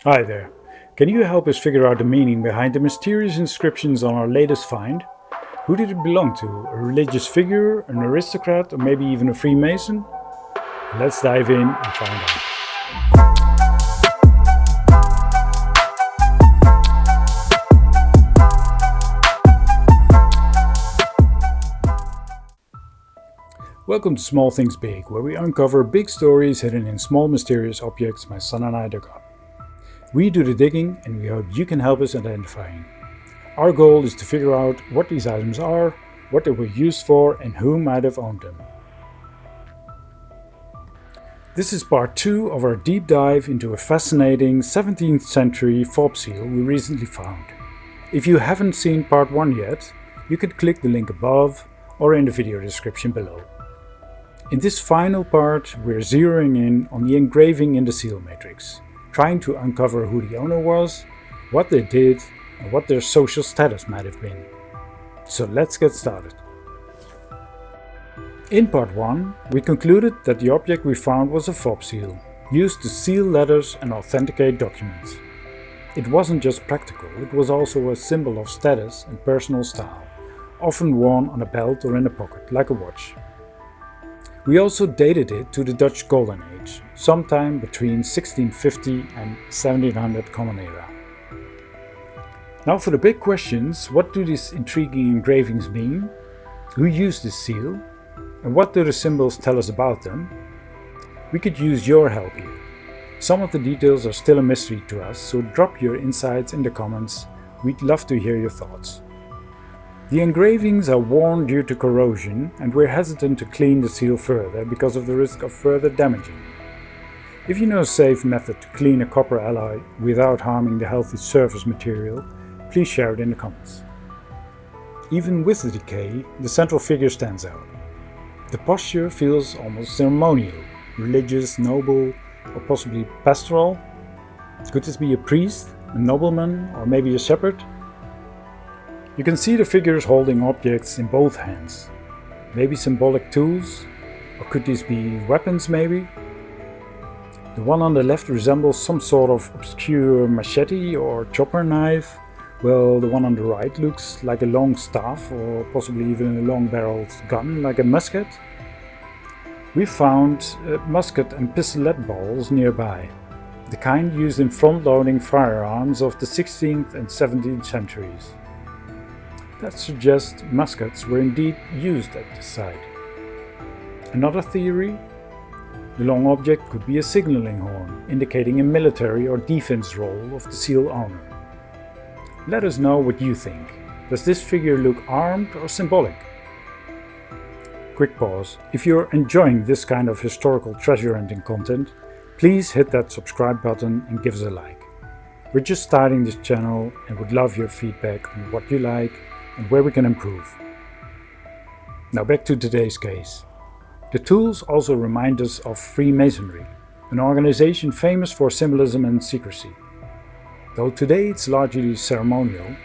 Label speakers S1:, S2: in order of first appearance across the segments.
S1: Hi there. Can you help us figure out the meaning behind the mysterious inscriptions on our latest find? Who did it belong to? A religious figure, an aristocrat, or maybe even a Freemason? Let's dive in and find out. Welcome to Small Things Big, where we uncover big stories hidden in small mysterious objects my son and I dug up. We do the digging and we hope you can help us identifying. Our goal is to figure out what these items are, what they were used for, and who might have owned them. This is part 2 of our deep dive into a fascinating 17th century fob seal we recently found. If you haven't seen part 1 yet, you can click the link above or in the video description below. In this final part, we're zeroing in on the engraving in the seal matrix, trying to uncover who the owner was, what they did, and what their social status might have been. So let's get started. In part 1, we concluded that the object we found was a fob seal, used to seal letters and authenticate documents. It wasn't just practical, it was also a symbol of status and personal style, often worn on a belt or in a pocket, like a watch. We also dated it to the Dutch Golden Age, sometime between 1650 and 1700 Common Era. Now for the big questions: what do these intriguing engravings mean? Who used this seal? And what do the symbols tell us about them? We could use your help here. Some of the details are still a mystery to us, so drop your insights in the comments. We'd love to hear your thoughts. The engravings are worn due to corrosion, and we're hesitant to clean the seal further because of the risk of further damaging it. If you know a safe method to clean a copper alloy without harming the healthy surface material, please share it in the comments. Even with the decay, the central figure stands out. The posture feels almost ceremonial, religious, noble, or possibly pastoral. Could this be a priest, a nobleman, or maybe a shepherd? You can see the figures holding objects in both hands. Maybe symbolic tools? Or could these be weapons maybe? The one on the left resembles some sort of obscure machete or chopper knife, while the one on the right looks like a long staff or possibly even a long-barreled gun like a musket. We found musket and pistolet balls nearby, the kind used in front-loading firearms of the 16th and 17th centuries. That suggests muskets were indeed used at this site. Another theory? The long object could be a signaling horn, indicating a military or defense role of the seal owner. Let us know what you think. Does this figure look armed or symbolic? Quick pause. If you're enjoying this kind of historical treasure hunting content, please hit that subscribe button and give us a like. We're just starting this channel and would love your feedback on what you like and where we can improve. Now back to today's case. The tools also remind us of Freemasonry, an organization famous for symbolism and secrecy. Though today it's largely ceremonial,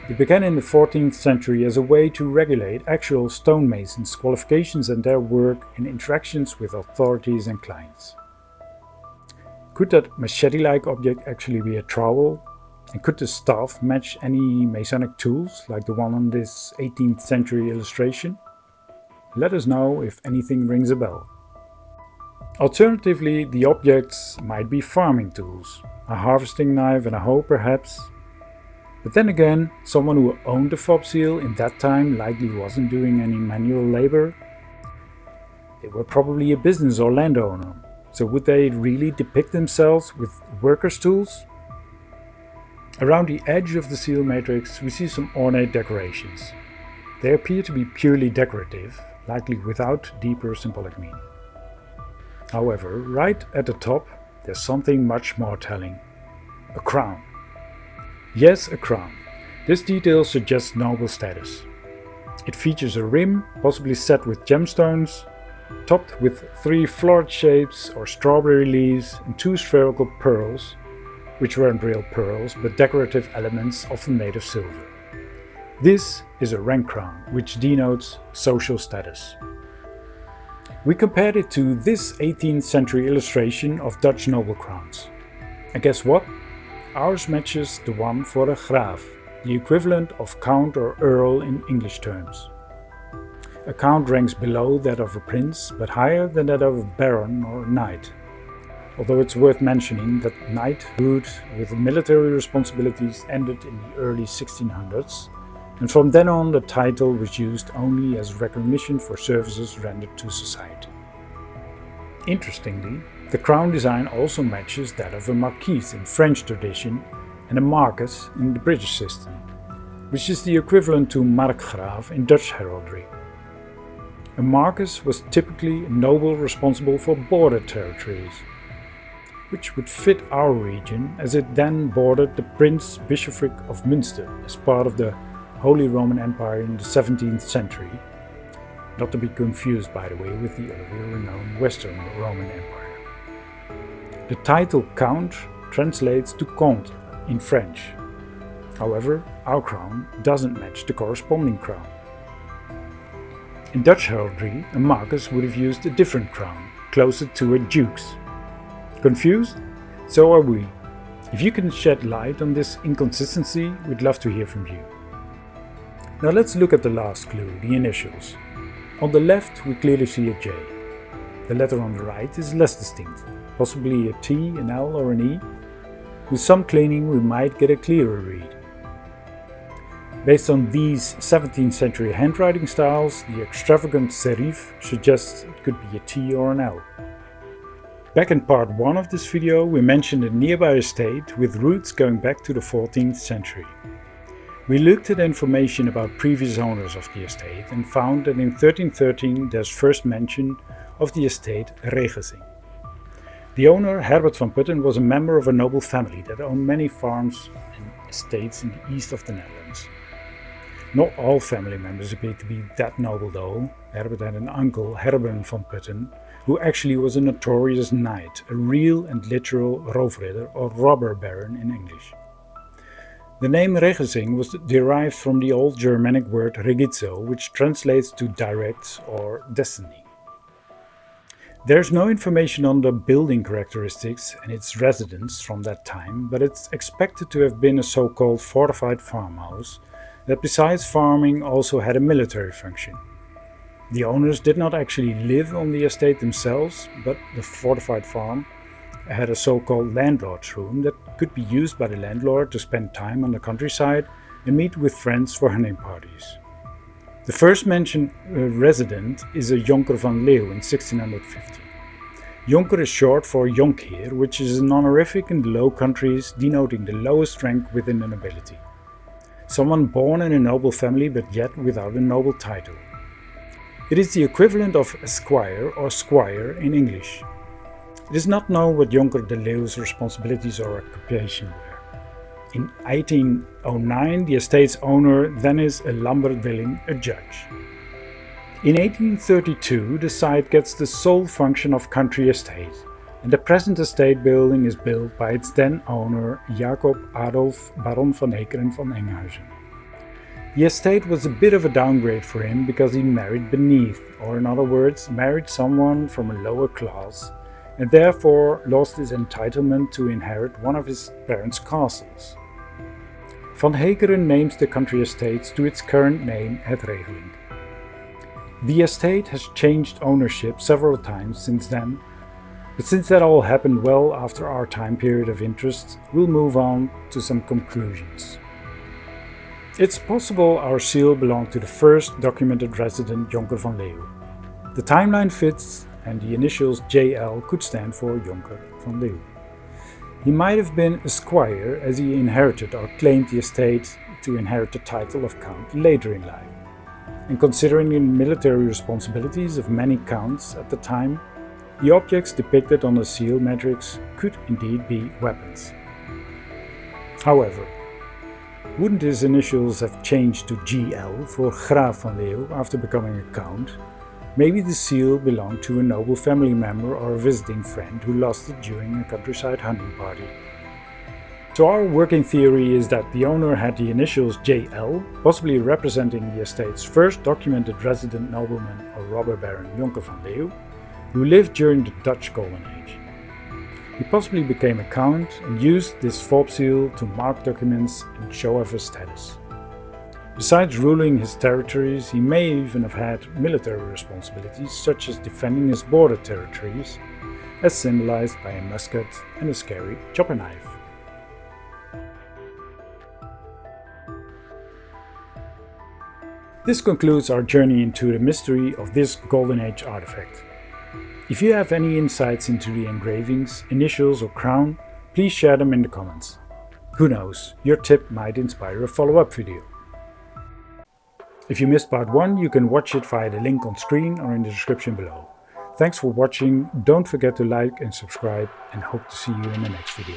S1: it began in the 14th century as a way to regulate actual stonemasons' qualifications and their work in interactions with authorities and clients. Could that machete-like object actually be a trowel? And could the staff match any Masonic tools like the one on this 18th century illustration? Let us know if anything rings a bell. Alternatively, the objects might be farming tools, a harvesting knife and a hoe perhaps. But then again, someone who owned the fob seal in that time likely wasn't doing any manual labor. They were probably a business or landowner, so would they really depict themselves with workers' tools? Around the edge of the seal matrix we see some ornate decorations. They appear to be purely decorative, likely without deeper symbolic meaning. However, right at the top there's something much more telling. A crown. Yes, a crown. This detail suggests noble status. It features a rim, possibly set with gemstones, topped with 3 florid shapes or strawberry leaves and 2 spherical pearls, which weren't real pearls but decorative elements often made of silver. This is a rank crown, which denotes social status. We compared it to this 18th century illustration of Dutch noble crowns. And guess what? ours matches the one for a graaf, the equivalent of count or earl in English terms. A count ranks below that of a prince, but higher than that of a baron or knight. Although it's worth mentioning that knighthood with military responsibilities ended in the early 1600s, and from then on the title was used only as recognition for services rendered to society. Interestingly, the crown design also matches that of a Marquess in French tradition and a Marquess in the British system, which is the equivalent to Markgraaf in Dutch heraldry. A Marquess was typically a noble responsible for border territories, which would fit our region as it then bordered the Prince-Bishopric of Münster as part of the Holy Roman Empire in the 17th century, not to be confused by the way with the earlier renowned Western Roman Empire. The title Count translates to Comte in French. However, our crown doesn't match the corresponding crown. In Dutch heraldry, a Marquess would have used a different crown, closer to a duke's. Confused? So are we. If you can shed light on this inconsistency, we'd love to hear from you. Now let's look at the last clue, the initials. On the left we clearly see a J. The letter on the right is less distinct, possibly a T, an L or an E. With some cleaning we might get a clearer read. Based on these 17th century handwriting styles, the extravagant serif suggests it could be a T or an L. Back in part 1 of this video we mentioned a nearby estate with roots going back to the 14th century. We looked at information about previous owners of the estate and found that in 1313 there's first mention of the estate Regensing. The owner, Herbert van Putten, was a member of a noble family that owned many farms and estates in the east of the Netherlands. Not all family members appear to be that noble though. Herbert had an uncle, Herben van Putten, who actually was a notorious knight, a real and literal roofridder or robber baron in English. The name Regensing was derived from the old Germanic word regitzo, which translates to direct or destiny. There's no information on the building characteristics and its residents from that time, but it's expected to have been a so-called fortified farmhouse that besides farming also had a military function. The owners did not actually live on the estate themselves, but the fortified farm had a so-called landlord's room that could be used by the landlord to spend time on the countryside and meet with friends for hunting parties. The first mentioned resident is a Jonker van Leeuw in 1650. Jonker is short for Jonkheer, which is an honorific in the Low Countries denoting the lowest rank within the nobility. Someone born in a noble family but yet without a noble title. It is the equivalent of esquire or squire in English. It is not known what Jonker de Leeuw's responsibilities or occupation were. In 1809 the estate's owner then is a Lambertwilling, a judge. In 1832 the site gets the sole function of country estate, and the present estate building is built by its then owner Jacob Adolf Baron van Heckeren van Enkhuizen. The estate was a bit of a downgrade for him because he married beneath, or in other words, married someone from a lower class, and therefore lost his entitlement to inherit one of his parents' castles. Van Heckeren names the country estates to its current name Het Regeling. The estate has changed ownership several times since then, but since that all happened well after our time period of interest, we'll move on to some conclusions. It's possible our seal belonged to the first documented resident Jonker van Leeuw. The timeline fits, and the initials JL could stand for Jonker van Leeuw. He might have been a squire as he inherited or claimed the estate to inherit the title of count later in life. And considering the military responsibilities of many counts at the time, the objects depicted on the seal matrix could indeed be weapons. However, wouldn't his initials have changed to GL for Graaf van Leeuw after becoming a count? Maybe the seal belonged to a noble family member or a visiting friend who lost it during a countryside hunting party. So our working theory is that the owner had the initials JL, possibly representing the estate's first documented resident nobleman or robber baron Jonker van Leeuw, who lived during the Dutch Golden Age. He possibly became a count and used this fob seal to mark documents and show off his status. Besides ruling his territories, he may even have had military responsibilities such as defending his border territories, as symbolized by a musket and a scary chopper knife. This concludes our journey into the mystery of this Golden Age artifact. If you have any insights into the engravings, initials or crown, please share them in the comments. Who knows, your tip might inspire a follow-up video. If you missed part 1, you can watch it via the link on screen or in the description below. Thanks for watching, don't forget to like and subscribe, and hope to see you in the next video.